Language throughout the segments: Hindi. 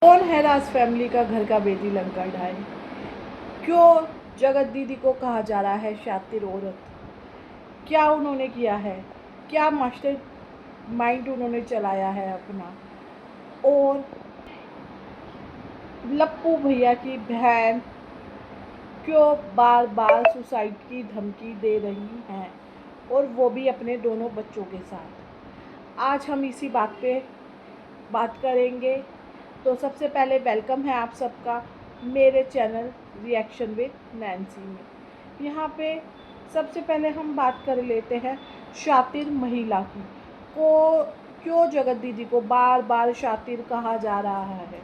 कौन है राज फैमिली का घर का बेदी लंका ढाई? क्यों जगत दीदी को कहा जा रहा है शातिर औरत? क्या उन्होंने किया है? क्या मास्टर माइंड उन्होंने चलाया है अपना? और लप्पू भैया की बहन क्यों बार बार सुसाइड की धमकी दे रही हैं, और वो भी अपने दोनों बच्चों के साथ? आज हम इसी बात पे बात करेंगे। तो सबसे पहले वेलकम है आप सबका मेरे चैनल रिएक्शन विद नैन्सी में। यहाँ पे सबसे पहले हम बात कर लेते हैं शातिर महिला की। को क्यों जगत दीदी को बार बार शातिर कहा जा रहा है?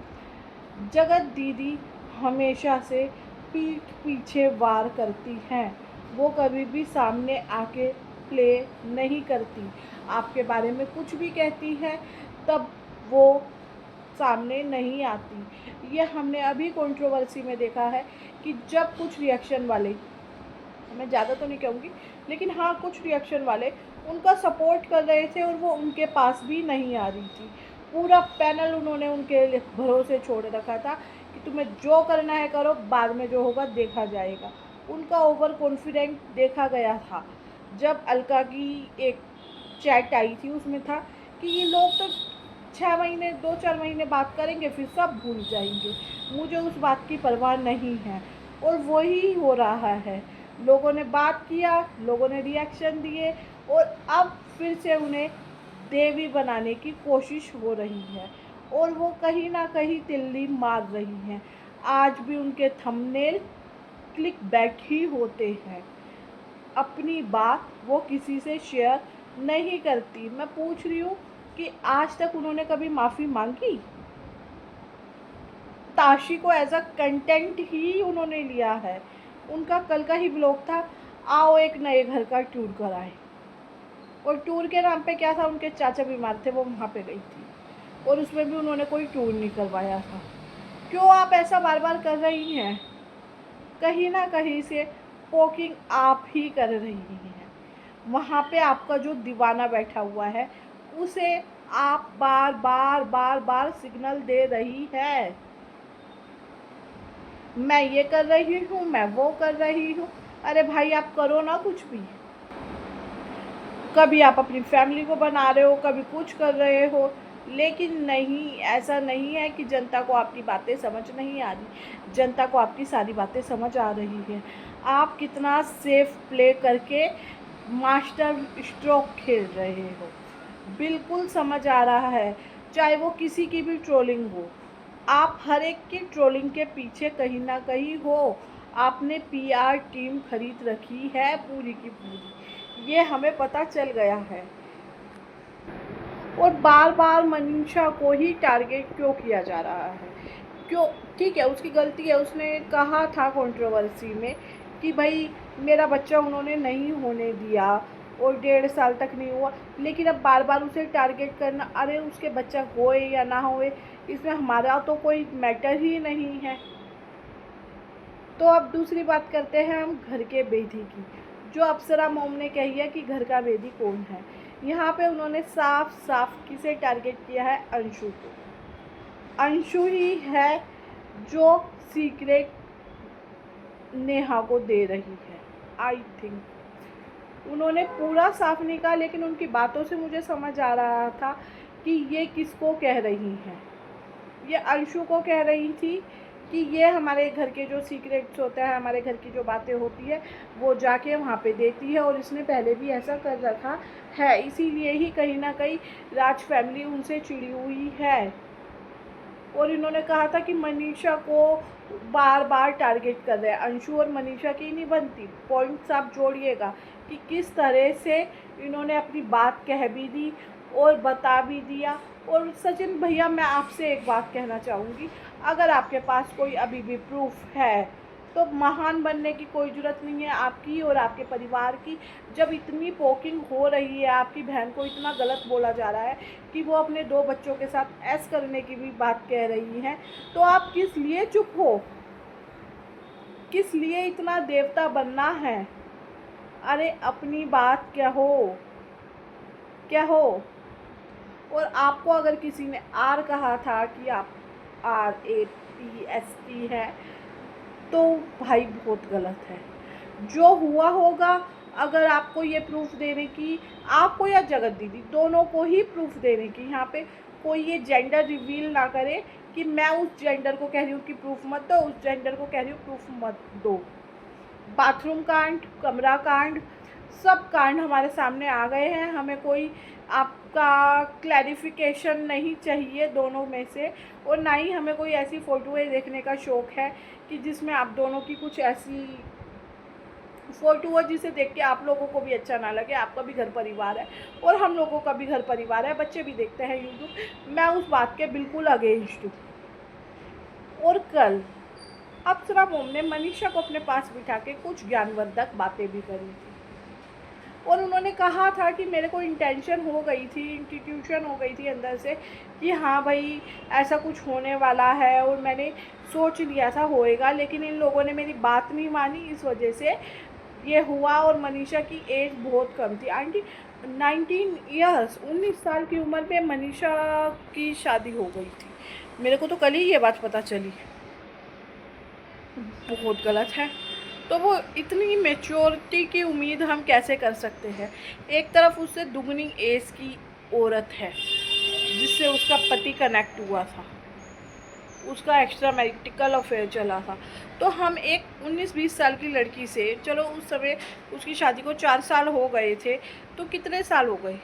जगत दीदी हमेशा से पीठ पीछे वार करती हैं। वो कभी भी सामने आके प्ले नहीं करती। आपके बारे में कुछ भी कहती है तब वो सामने नहीं आती। ये हमने अभी कंट्रोवर्सी में देखा है कि जब कुछ रिएक्शन वाले, मैं ज़्यादा तो नहीं कहूँगी लेकिन हाँ कुछ रिएक्शन वाले उनका सपोर्ट कर रहे थे और वो उनके पास भी नहीं आ रही थी। पूरा पैनल उन्होंने उनके भरोसे छोड़ रखा था कि तुम्हें जो करना है करो, बाद में जो होगा देखा जाएगा। उनका ओवर कॉन्फिडेंट देखा गया था। जब अलका की एक चैट आई थी उसमें था कि ये लोग तो 6 महीने 2-4 महीने बात करेंगे फिर सब भूल जाएंगे, मुझे उस बात की परवाह नहीं है। और वही हो रहा है। लोगों ने बात किया, लोगों ने रिएक्शन दिए और अब फिर से उन्हें देवी बनाने की कोशिश हो रही है और वो कहीं ना कहीं तिल्ली मार रही हैं। आज भी उनके थंबनेल क्लिक बैक ही होते हैं। अपनी बात वो किसी से शेयर नहीं करती। मैं पूछ रही हूँ कि आज तक उन्होंने कभी माफ़ी मांगी? ताशी को एज अ कंटेंट ही उन्होंने लिया है। उनका कल का ही ब्लॉग था, आओ एक नए घर का टूर कराएं। और टूर के नाम पे क्या था, उनके चाचा बीमार थे वो वहाँ पे गई थी और उसमें भी उन्होंने कोई टूर नहीं करवाया था। क्यों आप ऐसा बार बार कर रही हैं? कहीं ना कहीं से पोकिंग आप ही कर रही हैं। वहाँ पे आपका जो दीवाना बैठा हुआ है उसे आप बार बार बार बार सिग्नल दे रही है। मैं ये कर रही हूँ, मैं वो कर रही हूँ। अरे भाई आप करो ना कुछ भी। कभी आप अपनी फैमिली को बना रहे हो, कभी कुछ कर रहे हो, लेकिन नहीं, ऐसा नहीं है कि जनता को आपकी बातें समझ नहीं आ रही। जनता को आपकी सारी बातें समझ आ रही है। आप कितना सेफ प्ले करके मास्टर स्ट्रोक खेल रहे हो, बिल्कुल समझ आ रहा है। चाहे वो किसी की भी ट्रोलिंग हो, आप हर एक की ट्रोलिंग के पीछे कहीं ना कहीं हो। आपने पीआर टीम खरीद रखी है पूरी की पूरी, ये हमें पता चल गया है। और बार बार मनीषा को ही टारगेट क्यों किया जा रहा है? क्यों? ठीक है उसकी गलती है, उसने कहा था कंट्रोवर्सी में कि भाई मेरा बच्चा उन्होंने नहीं होने दिया और 1.5 साल तक नहीं हुआ, लेकिन अब बार बार उसे टारगेट करना, अरे उसके बच्चा होए या ना होए इसमें हमारा तो कोई मैटर ही नहीं है। तो अब दूसरी बात करते हैं हम घर के बेदी की। जो अप्सरा मोम ने कही है कि घर का बेदी कौन है, यहाँ पे उन्होंने साफ साफ किसे टारगेट किया है? अंशु को। अंशु ही है जो सीक्रेट नेहा को दे रही है। आई थिंक उन्होंने पूरा साफ नहीं कहा, लेकिन उनकी बातों से मुझे समझ आ रहा था कि ये किसको कह रही हैं। ये अंशु को कह रही थी कि ये हमारे घर के जो सीक्रेट्स होते हैं, हमारे घर की जो बातें होती है वो जाके वहाँ पे देती है, और इसने पहले भी ऐसा कर रखा है। इसीलिए ही कहीं ना कहीं राज फैमिली उनसे चिड़ी हुई है। और इन्होंने कहा था कि मनीषा को बार बार टारगेट कर रहे हैं। अंशु और मनीषा की नहीं बनती। पॉइंट्स आप जोड़िएगा कि किस तरह से इन्होंने अपनी बात कह भी दी और बता भी दिया। और सचिन भैया मैं आपसे एक बात कहना चाहूँगी, अगर आपके पास कोई अभी भी प्रूफ है तो महान बनने की कोई ज़रूरत नहीं है आपकी और आपके परिवार की। जब इतनी पोकिंग हो रही है, आपकी बहन को इतना गलत बोला जा रहा है कि वो अपने 2 बच्चों के साथ ऐश करने की भी बात कह रही हैं, तो आप किस लिए चुप हो? किस लिए इतना देवता बनना है? अरे अपनी बात कहो, कहो। और आपको अगर किसी ने आर कहा था कि आप RAPST है, तो भाई बहुत गलत है। जो हुआ होगा, अगर आपको ये प्रूफ देने की, आपको या जगत दीदी दोनों को ही प्रूफ देने की, यहाँ पे कोई ये जेंडर रिवील ना करे कि मैं उस जेंडर को कह रही हूँ कि प्रूफ मत दो, उस जेंडर को कह रही हूँ प्रूफ मत दो। बाथरूम कांड, कमरा कांड, सब कांड हमारे सामने आ गए हैं। हमें कोई आपका क्लैरिफिकेशन नहीं चाहिए दोनों में से, और ना ही हमें कोई ऐसी फ़ोटोएँ देखने का शौक़ है कि जिसमें आप दोनों की कुछ ऐसी फ़ोटो हो जिसे देख के आप लोगों को भी अच्छा ना लगे। आपका भी घर परिवार है और हम लोगों का भी घर परिवार है, बच्चे भी देखते हैं यूट्यूब। मैं उस बात के बिल्कुल अगेंस्ट हूँ। और कल अप्सरा मोम ने मनीषा को अपने पास बिठा के कुछ ज्ञानवर्धक बातें भी करी थी, और उन्होंने कहा था कि मेरे को इंटेंशन हो गई थी, इंस्टीट्यूशन हो गई थी अंदर से कि हाँ भाई ऐसा कुछ होने वाला है, और मैंने सोच लिया था होएगा, लेकिन इन लोगों ने मेरी बात नहीं मानी, इस वजह से ये हुआ। और मनीषा की एज बहुत कम थी आंटी, 19 ईयर्स, 19 साल की उम्र में मनीषा की शादी हो गई थी। मेरे को तो कल ही ये बात पता चली। बहुत गलत है। तो वो इतनी मैच्योरिटी की उम्मीद हम कैसे कर सकते हैं? एक तरफ उससे दुगनी एज की औरत है जिससे उसका पति कनेक्ट हुआ था, उसका एक्स्ट्रा मैरिटिकल अफेयर चला था। तो हम एक 19-20 साल की लड़की से, चलो उस समय उसकी शादी को 4 साल हो गए थे, तो कितने साल हो गए,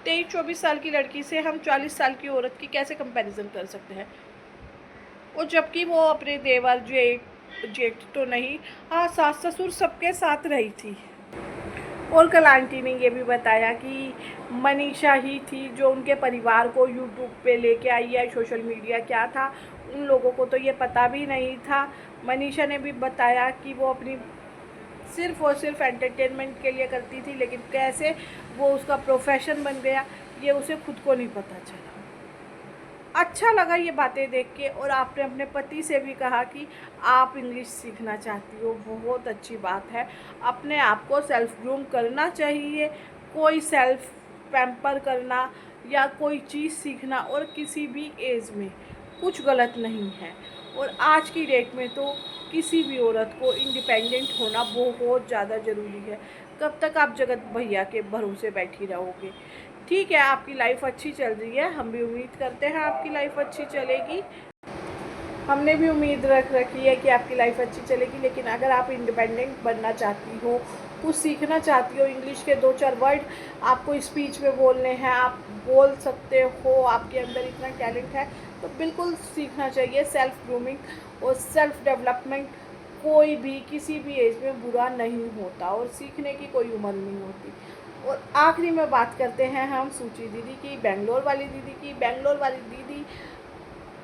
23-24 साल की लड़की से हम 40 साल की औरत की कैसे कंपैरिजन कर सकते हैं? और जबकि वो अपने देवर जेठ तो नहीं, हाँ सास ससुर सबके साथ रही थी। और कल आंटी ने ये भी बताया कि मनीषा ही थी जो उनके परिवार को यूट्यूब पे लेके आई है। सोशल मीडिया क्या था उन लोगों को तो ये पता भी नहीं था। मनीषा ने भी बताया कि वो अपनी सिर्फ़ और सिर्फ एंटरटेनमेंट के लिए करती थी, लेकिन कैसे वो उसका प्रोफेशन बन गया ये उसे खुद को नहीं पता चला। अच्छा लगा ये बातें देख के। और आपने अपने पति से भी कहा कि आप इंग्लिश सीखना चाहती हो, बहुत अच्छी बात है। अपने आप को सेल्फ ग्रूम करना चाहिए। कोई सेल्फ पैम्पर करना या कोई चीज़ सीखना और किसी भी एज में कुछ गलत नहीं है। और आज की डेट में तो किसी भी औरत को इंडिपेंडेंट होना बहुत ज़्यादा ज़रूरी है। कब तक आप जगत भैया के भरोसे बैठी रहोगे? ठीक है, आपकी लाइफ अच्छी चल रही है, हम भी उम्मीद करते हैं आपकी लाइफ अच्छी चलेगी। हमने भी उम्मीद रख रखी है कि आपकी लाइफ अच्छी चलेगी। लेकिन अगर आप इंडिपेंडेंट बनना चाहती हो, कुछ सीखना चाहती हो, इंग्लिश के 2-4 वर्ड आपको स्पीच में बोलने हैं, आप बोल सकते हो, आपके अंदर इतना टैलेंट है, तो बिल्कुल सीखना चाहिए। सेल्फ ग्रूमिंग और सेल्फ डेवलपमेंट कोई भी किसी भी एज में बुरा नहीं होता, और सीखने की कोई उम्र नहीं होती। और आखिरी में बात करते हैं हम सूची दीदी की, बेंगलोर वाली दीदी की। बेंगलोर वाली दीदी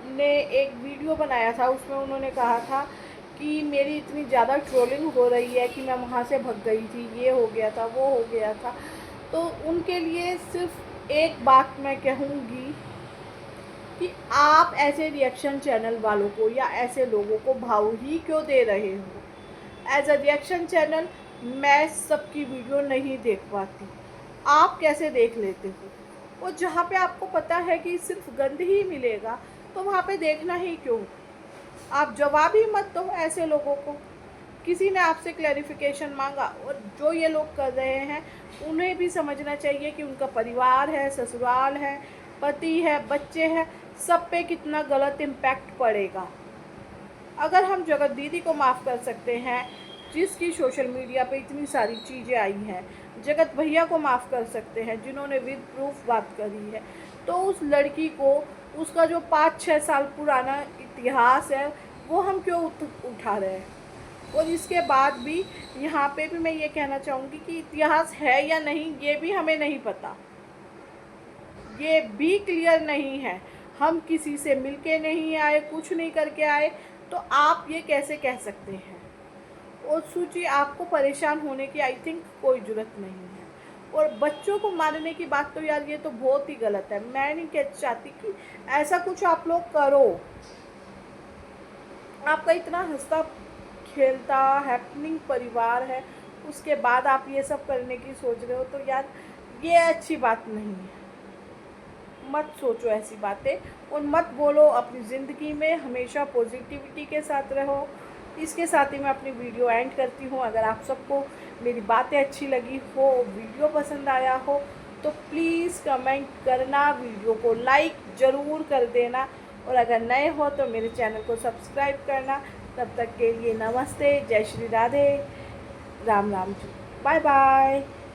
ने एक वीडियो बनाया था, उसमें उन्होंने कहा था कि मेरी इतनी ज़्यादा ट्रोलिंग हो रही है कि मैं वहाँ से भग गई थी, ये हो गया था, वो हो गया था। तो उनके लिए सिर्फ एक बात मैं कहूँगी कि आप ऐसे रिएक्शन चैनल वालों को या ऐसे लोगों को भाव ही क्यों दे रहे हो? एज अ रिएक्शन चैनल मैं सबकी वीडियो नहीं देख पाती, आप कैसे देख लेते हो? और जहाँ पे आपको पता है कि सिर्फ गंद ही मिलेगा, तो वहाँ पे देखना ही क्यों? आप जवाब ही मत दो ऐसे लोगों को। किसी ने आपसे क्लैरिफिकेशन मांगा, और जो ये लोग कर रहे हैं उन्हें भी समझना चाहिए कि उनका परिवार है, ससुराल है, पति है, बच्चे हैं, सब पे कितना गलत इम्पैक्ट पड़ेगा। अगर हम जगत दीदी को माफ़ कर सकते हैं जिसकी सोशल मीडिया पे इतनी सारी चीज़ें आई हैं, जगत भैया को माफ़ कर सकते हैं जिन्होंने विद प्रूफ बात करी है, तो उस लड़की को उसका जो 5-6 साल पुराना इतिहास है वो हम क्यों उठा रहे हैं? और इसके बाद भी यहाँ पे भी मैं ये कहना चाहूँगी कि इतिहास है या नहीं ये भी हमें नहीं पता, ये भी क्लियर नहीं है। हम किसी से मिल के नहीं आए, कुछ नहीं करके आए, तो आप ये कैसे कह सकते हैं? और सूची आपको परेशान होने की आई थिंक कोई ज़रूरत नहीं है। और बच्चों को मारने की बात तो यार ये तो बहुत ही गलत है। मैं नहीं कह चाहती कि ऐसा कुछ आप लोग करो। आपका इतना हंसता खेलता हैपनिंग परिवार है, उसके बाद आप ये सब करने की सोच रहे हो, तो यार ये अच्छी बात नहीं है। मत सोचो ऐसी बातें और मत बोलो। अपनी ज़िंदगी में हमेशा पॉजिटिविटी के साथ रहो। इसके साथ ही मैं अपनी वीडियो एंड करती हूँ। अगर आप सबको मेरी बातें अच्छी लगी हो, वीडियो पसंद आया हो, तो प्लीज़ कमेंट करना, वीडियो को लाइक ज़रूर कर देना और अगर नए हो तो मेरे चैनल को सब्सक्राइब करना। तब तक के लिए नमस्ते, जय श्री राधे, राम राम जी, बाय बाय।